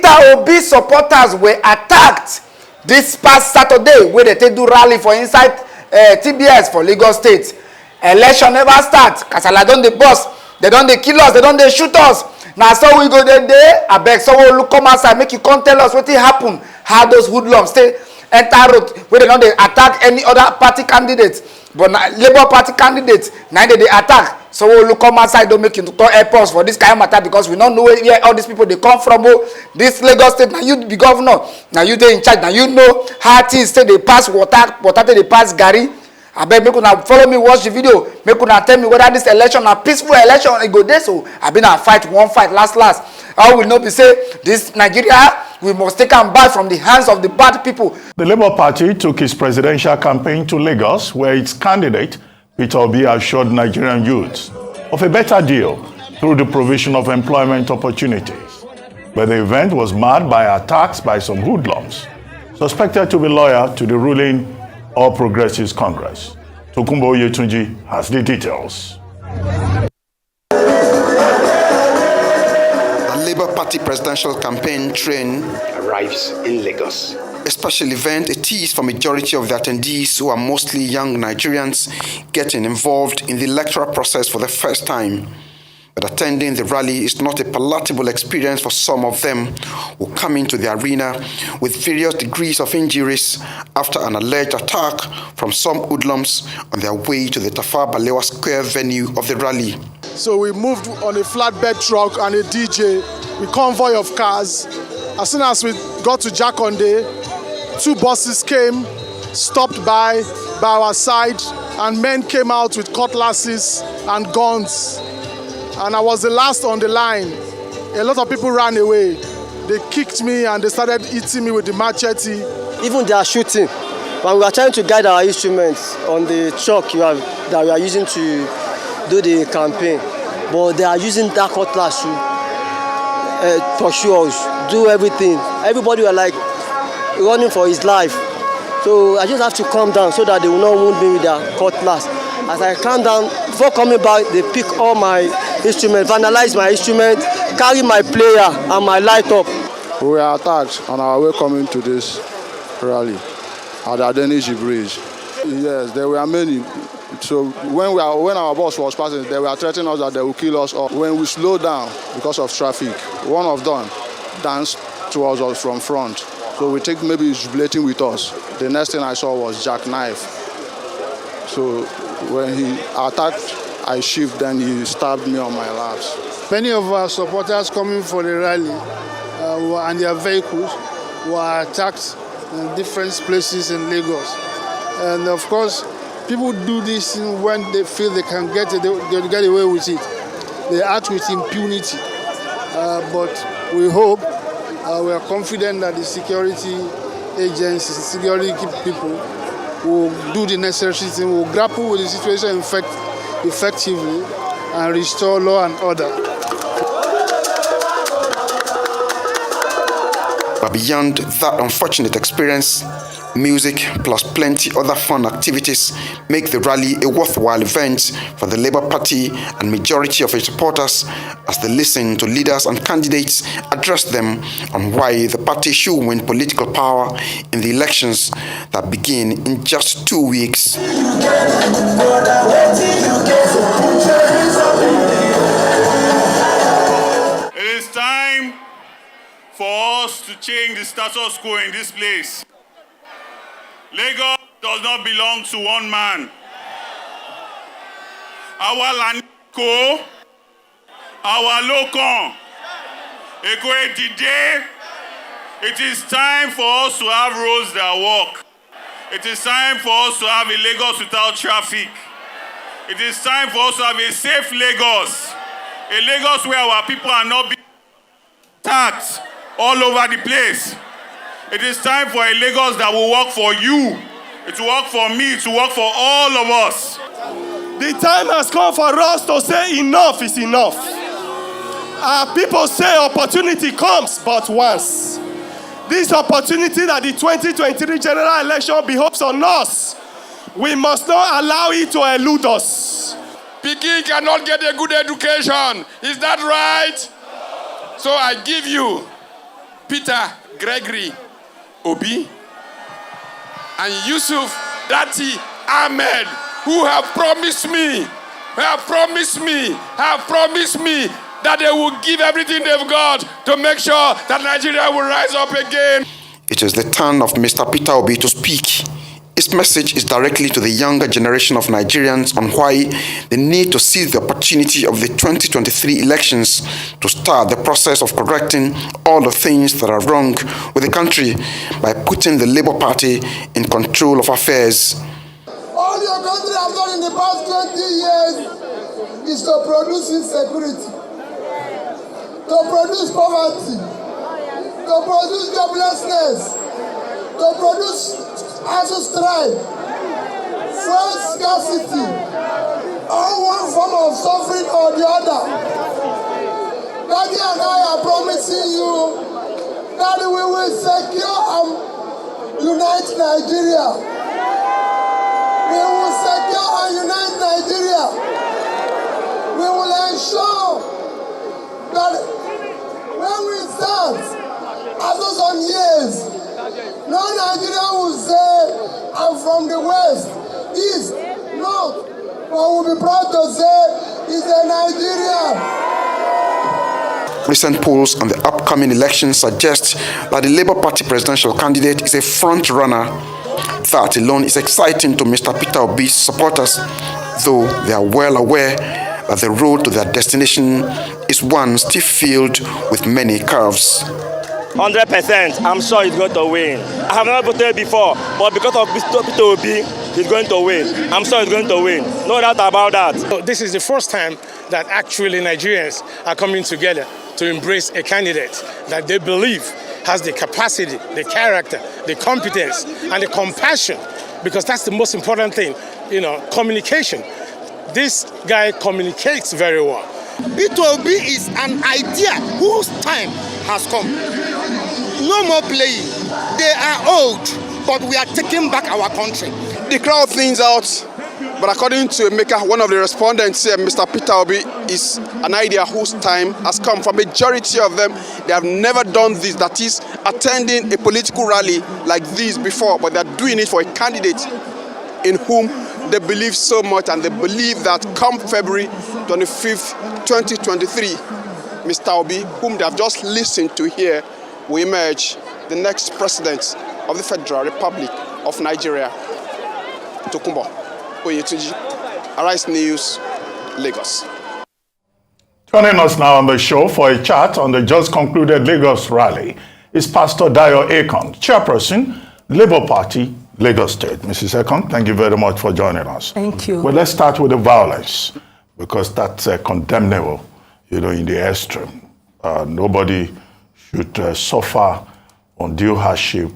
Obi supporters were attacked this past Saturday where they do rally for inside TBS for Lagos State. Election never start. Kasala don dey burst. They don dey kill us. They don dey shoot us. Now so we go there. Abeg Sawo Olu come outside make you come tell us wetin happen. How those hoodlums stay enter road where they don dey attack any other party candidate. But Labour Party candidates now they attack. So we'll come outside, don't make you to help us for this kind of matter because we don't know where all these people they come from. Oh, this Lagos State, now you be governor, now you they in charge, now you know how things say they pass water they pass Gary. I beg make una follow me, watch the video. Make una tell me whether this election a peaceful election it go there. So I been a fight, one fight last. I will not be say this Nigeria we must take them back from the hands of the bad people. The Labour Party took its presidential campaign to Lagos, where its candidate Peter Obi assured Nigerian youths of a better deal through the provision of employment opportunities. But the event was marred by attacks by some hoodlums, suspected to be loyal to the ruling All Progressives Congress. Tokunbo Yetunji has the details. The Labour Party presidential campaign train arrives in Lagos. A special event, a tease for majority of the attendees who are mostly young Nigerians getting involved in the electoral process for the first time. But attending the rally is not a palatable experience for some of them who come into the arena with various degrees of injuries after an alleged attack from some hoodlums on their way to the Tafawa Balewa Square venue of the rally. So we moved on a flatbed truck and a DJ with convoy of cars. As soon as we got to Jakonde, 2 buses came, stopped by our side, and men came out with cutlasses and guns. And I was the last on the line. A lot of people ran away. They kicked me and they started hitting me with the machete. Even they are shooting. But we are trying to guide our instruments on the truck that we are using to do the campaign. But they are using that cutlass to pursue us, do everything. Everybody were like running for his life. So I just have to calm down so that they will not wound me with their cutlass. As I calm down, before coming back, they pick all my instruments, vandalize my instrument, carry my player and my light up. We were attacked on our way coming to this rally at the Adeniji Bridge. Yes, there were many. So when our bus was passing, they were threatening us that they will kill us all. When we slowed down because of traffic, one of them danced towards us from front. So we think maybe he's jubilating with us. The next thing I saw was jackknife. So when he attacked, I shift, then he stabbed me on my laps. Many of our supporters coming for the rally and their vehicles were attacked in different places in Lagos. And of course, people do this when they feel they can get away with it. They act with impunity. But we hope, we are confident that the security agencies, security people will do the necessary thing, will grapple with the situation effectively and restore law and order. But beyond that unfortunate experience, music plus plenty other fun activities make the rally a worthwhile event for the Labour Party and majority of its supporters as they listen to leaders and candidates address them on why the party should win political power in the elections that begin in just 2 weeks. It is time for us to change the status quo in this place. Lagos does not belong to one man. Our Laniko, our Lokon, Ekwe Dide, it is time for us to have roads that work. It is time for us to have a Lagos without traffic. It is time for us to have a safe Lagos. A Lagos where our people are not being attacked all over the place. It is time for a Lagos that will work for you. It will work for me. It will work for all of us. The time has come for us to say enough is enough. Our people say opportunity comes but once. This opportunity that the 2023 general election behoves on us, we must not allow it to elude us. Pikin cannot get a good education. Is that right? So I give you Peter Gregory Obi, and Yusuf Dati Ahmed, who have promised me that they will give everything they've got to make sure that Nigeria will rise up again. It is the turn of Mr. Peter Obi to speak. His message is directly to the younger generation of Nigerians on why they need to seize the opportunity of the 2023 elections to start the process of correcting all the things that are wrong with the country by putting the Labour Party in control of affairs. All your country has done in the past 20 years is to produce insecurity, to produce poverty, to produce joblessness, to produce ASU strife, fuel scarcity, or one form of suffering or the other. Daddy and I are promising you that we will secure and unite Nigeria. We will secure and unite Nigeria. We will ensure that when we start, after some years, no Nigerian will say, I'm from the West, East, North, but will be proud to say, he's a Nigerian. Recent polls on the upcoming election suggest that the Labour Party presidential candidate is a front runner. That alone is exciting to Mr. Peter Obi's supporters, though they are well aware that the road to their destination is one still filled with many curves. 100%, I'm sure he's going to win. I have never voted before, but because of Mr. Peter Obi, he's going to win. I'm sure he's going to win. No doubt about that. So this is the first time that actually Nigerians are coming together to embrace a candidate that they believe has the capacity, the character, the competence, and the compassion, because that's the most important thing, communication. This guy communicates very well. Peter Obi is an idea whose time has come. No more playing. They are old, but we are taking back our country. The crowd thins out, but according to Emeka, one of the respondents here, Mr. Peter Obi is an idea whose time has come. For majority of them, they have never done this, that is, attending a political rally like this before, but they are doing it for a candidate in whom they believe so much, and they believe that come February 25th, 2023, Mr. Obi, whom they have just listened to here, will emerge the next president of the Federal Republic of Nigeria. Tokunbo Oyetunji, Arise News, Lagos. Joining us now on the show for a chat on the just concluded Lagos rally is Pastor Dayo Akon, chairperson, Labour Party, Lagos State. Mrs. Akon, thank you very much for joining us. Thank you. Well, let's start with the violence, because that's condemnable, in the extreme. Nobody should suffer undue hardship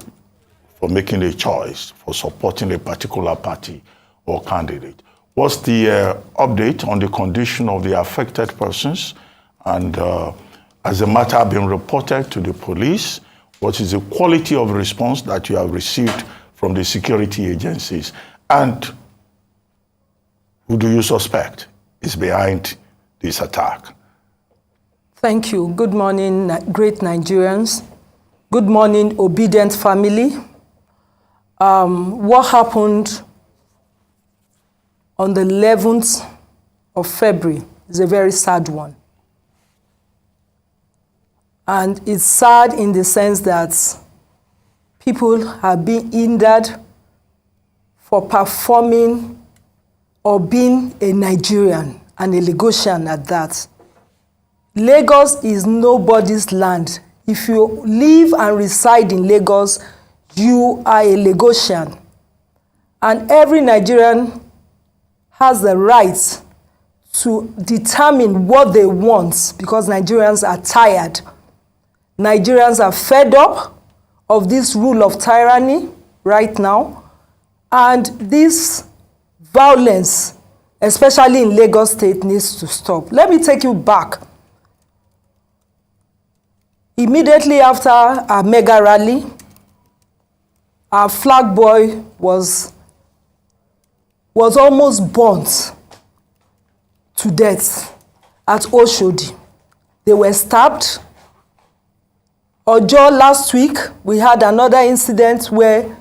for making a choice, for supporting a particular party or candidate. What's the update on the condition of the affected persons? And has the matter been reported to the police? What is the quality of response that you have received from the security agencies? And who do you suspect is behind this attack? Thank you. Good morning, great Nigerians. Good morning, obedient family. What happened on the 11th of February is a very sad one. And it's sad in the sense that people are being hindered for performing or being a Nigerian and a Lagosian at that. Lagos is nobody's land. If you live and reside in Lagos, you are a Lagosian. And every Nigerian has the right to determine what they want, because Nigerians are tired. Nigerians are fed up of this rule of tyranny right now, and this violence, especially in Lagos State, needs to stop. Let me take you back. Immediately after our mega rally, our flag boy was almost burnt to death at Oshodi. They were stabbed Ojo last week, we had another incident where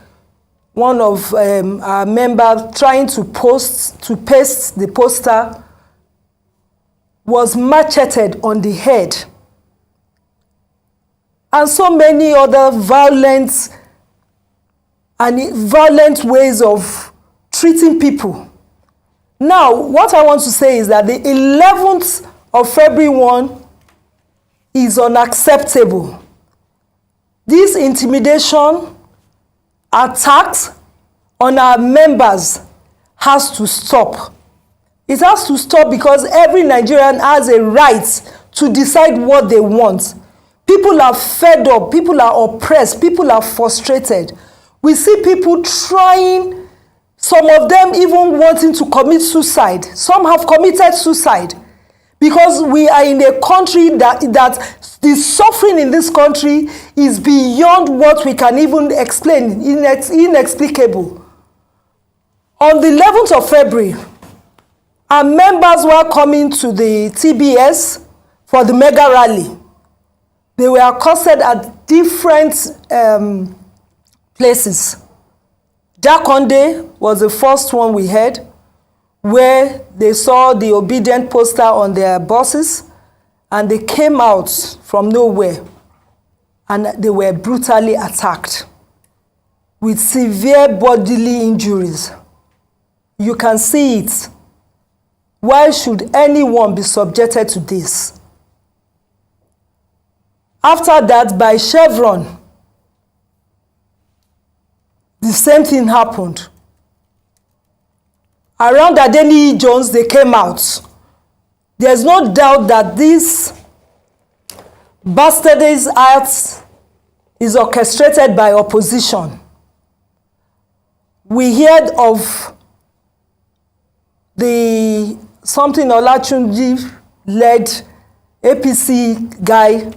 one of our members trying to paste the poster was macheted on the head. And so many other violent ways of treating people. Now, what I want to say is that the 11th of February 1 is unacceptable. This intimidation, attacks on our members has to stop. It has to stop because every Nigerian has a right to decide what they want. People are fed up, people are oppressed, people are frustrated. We see people trying, some of them even wanting to commit suicide. Some have committed suicide because we are in a country that the suffering in this country is beyond what we can even explain, inexplicable. On the 11th of February, our members were coming to the TBS for the mega rally. They were accosted at different places. Jakonde was the first one we heard, where they saw the obedient poster on their buses, and they came out from nowhere, and they were brutally attacked with severe bodily injuries. You can see it. Why should anyone be subjected to this? After that, by Chevron, the same thing happened. Around Adeniyi Jones, they came out. There's no doubt that this bastardized act is orchestrated by opposition. We heard of the something Olatunji led APC guy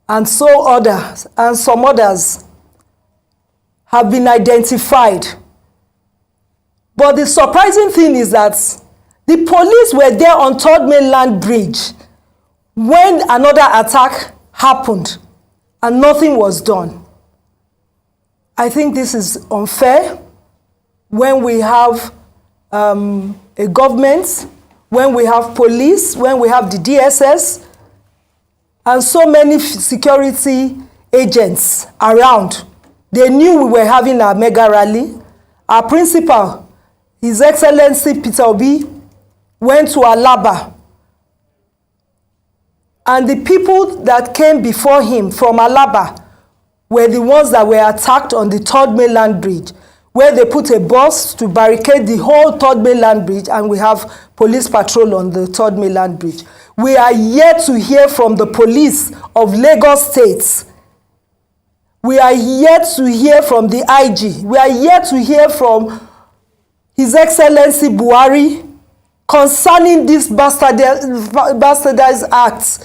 and so others and some others have been identified. But the surprising thing is that the police were there on Third Mainland Bridge when another attack happened and nothing was done. I think this is unfair when we have a government, when we have police, when we have the DSS, and so many security agents around. They knew we were having a mega rally. Our principal, His Excellency Peter Obi, went to Alaba. And the people that came before him from Alaba were the ones that were attacked on the Third Mainland Bridge, where they put a bus to barricade the whole Third Mainland Bridge, and we have police patrol on the Third Mainland Bridge. We are yet to hear from the police of Lagos State. We are yet to hear from the IG. We are yet to hear from His Excellency Buhari concerning this bastardized acts.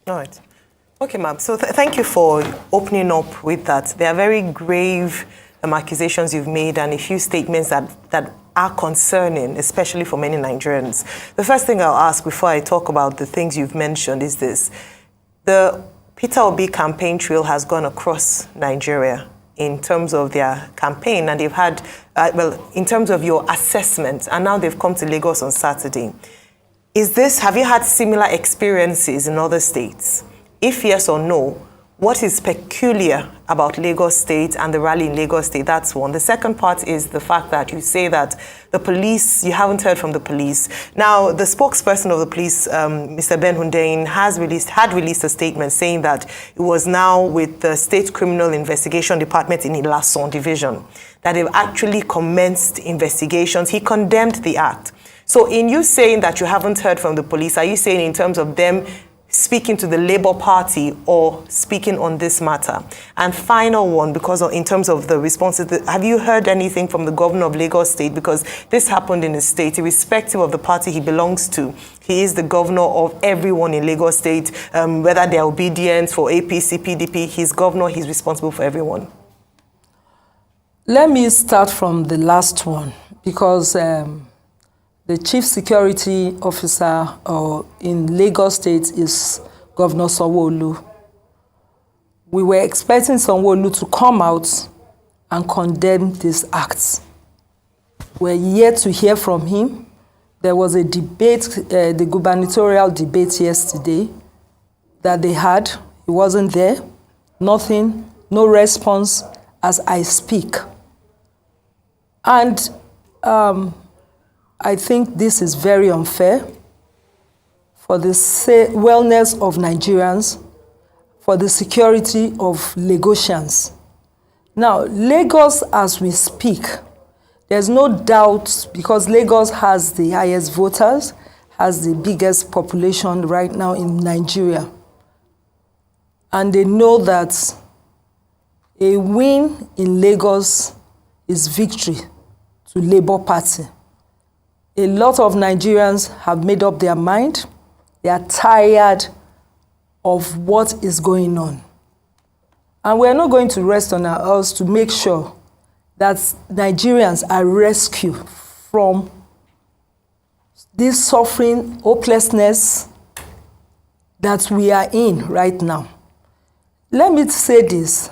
All right. Okay, ma'am. So thank you for opening up with that. There are very grave accusations you've made and a few statements that are concerning, especially for many Nigerians. The first thing I'll ask before I talk about the things you've mentioned is this. The Peter Obi campaign trail has gone across Nigeria in terms of their campaign, and they've had, in terms of your assessment, and now they've come to Lagos on Saturday. Have you had similar experiences in other states? If yes or no, what is peculiar about Lagos State and the rally in Lagos State? That's one. The second part is the fact that you say that the police, you haven't heard from the police. Now, the spokesperson of the police, Mr. Ben Hundeyin, had released a statement saying that it was now with the State Criminal Investigation Department in Ilason Division that they've actually commenced investigations. He condemned the act. So in you saying that you haven't heard from the police, are you saying in terms of them speaking to the Labour Party or speaking on this matter? And final one, because in terms of the responses, have you heard anything from the governor of Lagos State? Because this happened in his state, irrespective of the party he belongs to. He is the governor of everyone in Lagos State, whether they're obedient for APC, PDP, he's governor, he's responsible for everyone. Let me start from the last one, because the chief security officer in Lagos State is Governor Sawo Olu. we were expecting Sawo Olu to come out and condemn these acts. We're yet to hear from him. There was a debate, the gubernatorial debate yesterday that they had. He wasn't there. Nothing, no response as I speak. And I think this is very unfair for the wellness of Nigerians, for the security of Lagosians. Now, Lagos, as we speak, there's no doubt, because Lagos has the highest voters, has the biggest population right now in Nigeria. And they know that a win in Lagos is victory to Labour Party. A lot of Nigerians have made up their mind. They are tired of what is going on. And we're not going to rest on our oars to make sure that Nigerians are rescued from this suffering, hopelessness that we are in right now. Let me say this.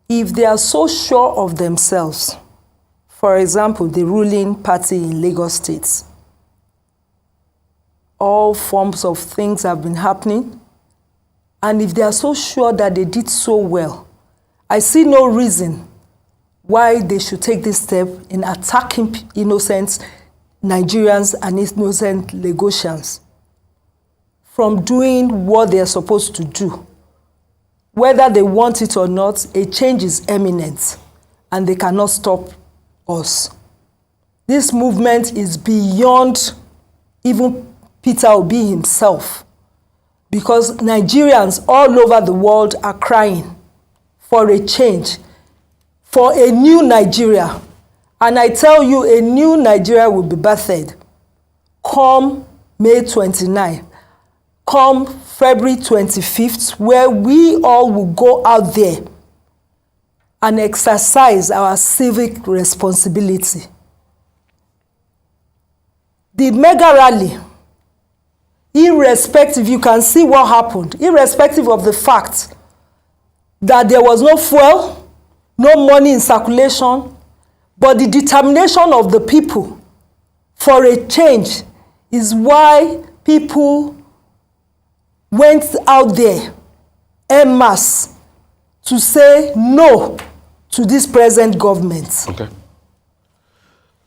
If they are so sure of themselves, for example, the ruling party in Lagos State, all forms of things have been happening, and if they are so sure that they did so well, I see no reason why they should take this step in attacking innocent Nigerians and innocent Lagosians from doing what they are supposed to do. Whether they want it or not, a change is imminent, and they cannot stop us. This movement is beyond even Peter Obi himself, because Nigerians all over the world are crying for a change, for a new Nigeria. And I tell you, a new Nigeria will be birthed come May 29, come February 25th, where we all will go out there and exercise our civic responsibility. The mega rally, irrespective, you can see what happened, irrespective of the fact that there was no fuel, no money in circulation, but the determination of the people for a change is why people went out there en masse to say no to this present government. Okay.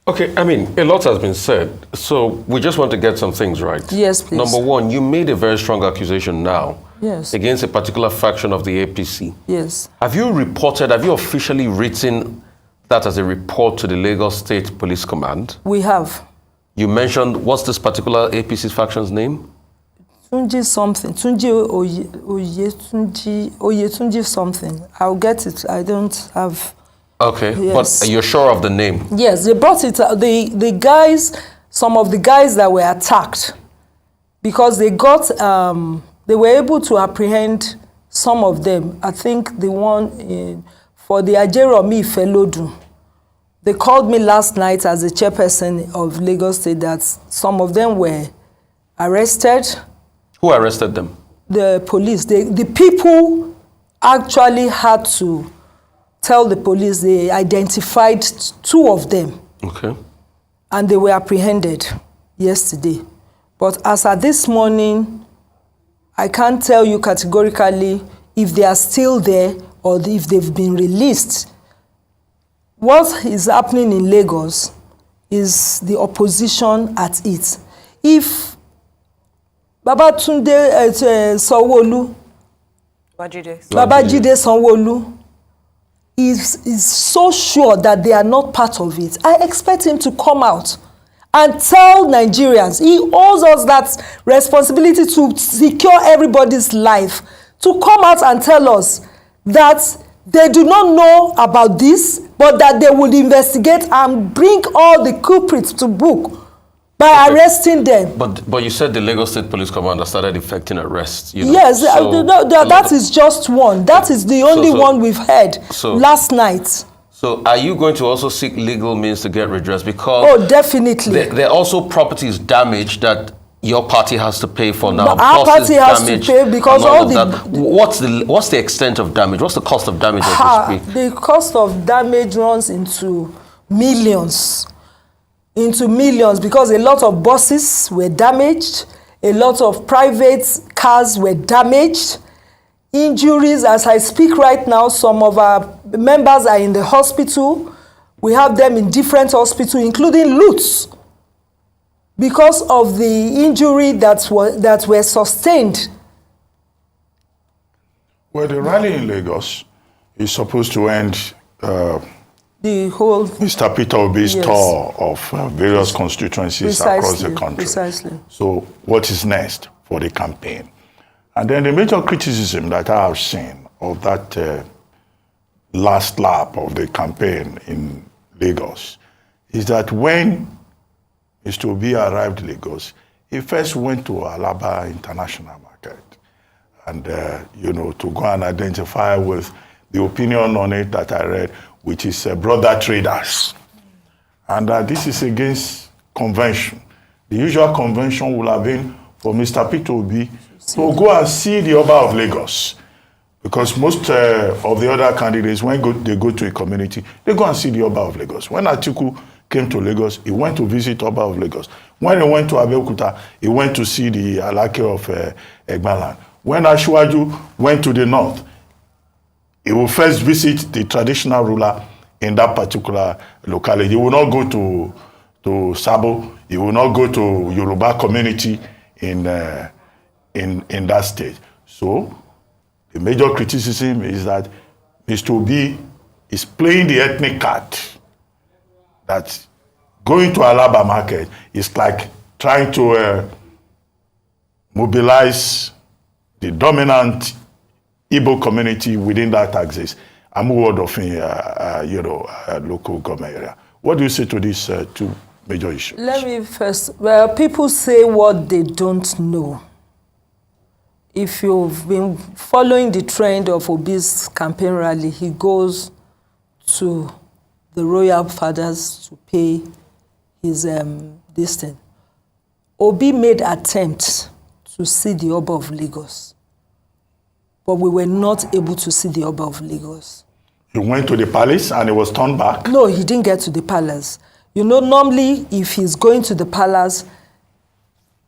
Okay, I mean, a lot has been said, so we just want to get some things right. Yes, please. Number one, you made a very strong accusation now Yes. against a particular faction of the APC. Yes. Have you officially written that as a report to the Lagos State Police Command? We have. You mentioned, what's this particular APC faction's name? Tunji something. Tunji something. I'll get it. I don't have... Okay, Yes. but you're sure of the name? Yes, they brought it. The guys, some of the guys that were attacked, because they got, they were able to apprehend some of them. I think the one for the Ajeromi Felodu, they called me last night as the chairperson of Lagos State that some of them were arrested. Who arrested them? The police. The people actually had to tell the police. They identified two of them. Okay. And they were apprehended yesterday. But as at this morning, I can't tell you categorically if they are still there or if they've been released. What is happening in Lagos is the opposition at it. If Babatunde Sawo Olu, Babajide Sawo Olu is so sure that they are not part of it, I expect him to come out and tell Nigerians, he owes us that responsibility to secure everybody's life, to come out and tell us that they do not know about this, but that they will investigate and bring all the culprits to book by arresting them. But you said the Lagos State Police Commander started effecting arrests. You know? Yes, So that is just one. That is the only one we've heard last night. So are you going to also seek legal means to get redress? Because Oh, definitely. there are also properties damaged that your party has to pay for now. But our party has to pay because all what's the extent of damage? What's the cost of damage as we speak? The cost of damage runs into millions. Because a lot of buses were damaged, a lot of private cars were damaged. Injuries, as I speak right now, some of our members are in the hospital. We have them in different hospitals, including Lutz, because of the injury that were sustained. Well, the rally in Lagos is supposed to end the whole Mr. Peter Obi's tour of various constituencies across the country. Precisely. So what is next for the campaign? And then the major criticism that I have seen of that last lap of the campaign in Lagos is that when Mr. Obi arrived in Lagos, he first went to Alaba International Market and, to go and identify with the opinion on it that I read, which is brother traders. And this is against convention. The usual convention will have been for Mr. Peter Obi to go and see the Oba of Lagos. Because most of the other candidates, when they go to a community, they go and see the Oba of Lagos. When Atiku came to Lagos, he went to visit Oba of Lagos. When he went to Abeokuta, he went to see the Alake of Egbaland. When Asiwaju went to the north, he will first visit the traditional ruler in that particular locality. He will not go to Sabo. He will not go to Yoruba community in that state. So the major criticism is that Mr. Obi is playing the ethnic card. That going to Alaba market is like trying to mobilize the dominant Igbo community within that axis. I'm a word of local government area. What do you say to these two major issues? Let me first, well, people say what they don't know. If you've been following the trend of Obi's campaign rally, he goes to the royal fathers to pay his this thing. Obi made attempts to see the Oba of Lagos, but we were not able to see the Oba of Lagos. He went to the palace and he was turned back? No, he didn't get to the palace. You know, normally if he's going to the palace,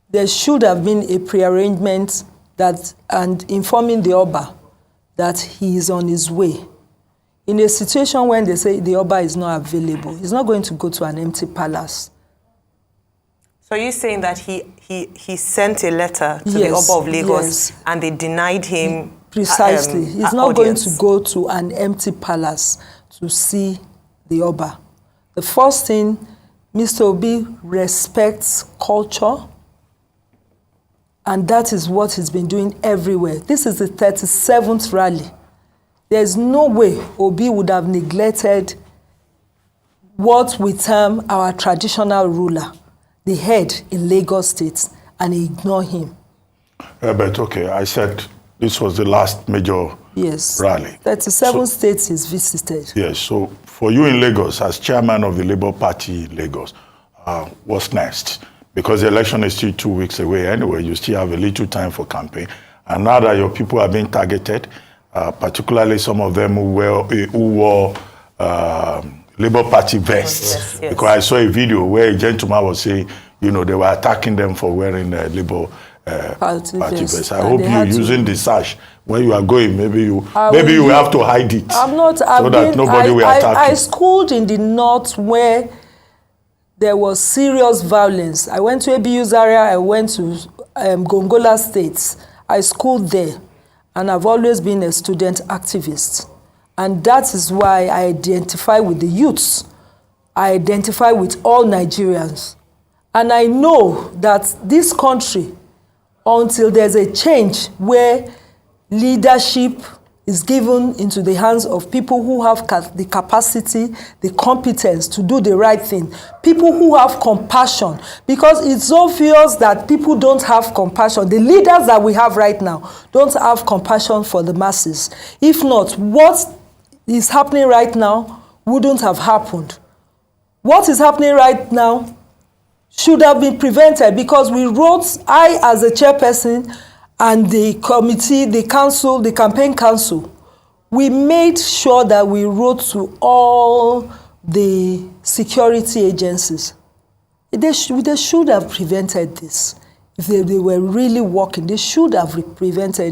there should have been a prearrangement and informing the Oba that he is on his way. In a situation when they say the Oba is not available, he's not going to go to an empty palace. So you're saying that he sent a letter to the Oba of Lagos and they denied him precisely. He's not audience. going to go to an empty palace to see the Oba. The first thing, Mr. Obi respects culture, and that is what he's been doing everywhere. This is the 37th rally. There's no way Obi would have neglected what we term our traditional ruler, the head in Lagos State, and ignore him. But okay, I said this was the last major rally. 37 states he's visited. Yes, so for you in Lagos, as chairman of the Labour Party Lagos, what's next? Because the election is still 2 weeks away anyway, you still have a little time for campaign. And now that your people are being targeted, particularly some of them who wore Labour Party vests. Yes. Because I saw a video where a gentleman was saying, they were attacking them for wearing Labour Party vests. I hope you're using the sash when you are going. Maybe you have to hide it. I'm not. That nobody will attack you. I schooled in the north where there was serious violence. I went to ABU Zaria. I went to Gongola States. I schooled there, and I've always been a student activist. And that is why I identify with the youths. I identify with all Nigerians. And I know that this country, until there's a change where leadership is given into the hands of people who have the capacity, the competence to do the right thing, people who have compassion, because it's obvious that people don't have compassion. The leaders that we have right now don't have compassion for the masses. If not, what is happening right now wouldn't have happened. What is happening right now should have been prevented, because we wrote, I as a chairperson and the committee, the council, the campaign council, we made sure that we wrote to all the security agencies. They should have prevented this. If they were really working, they should have prevented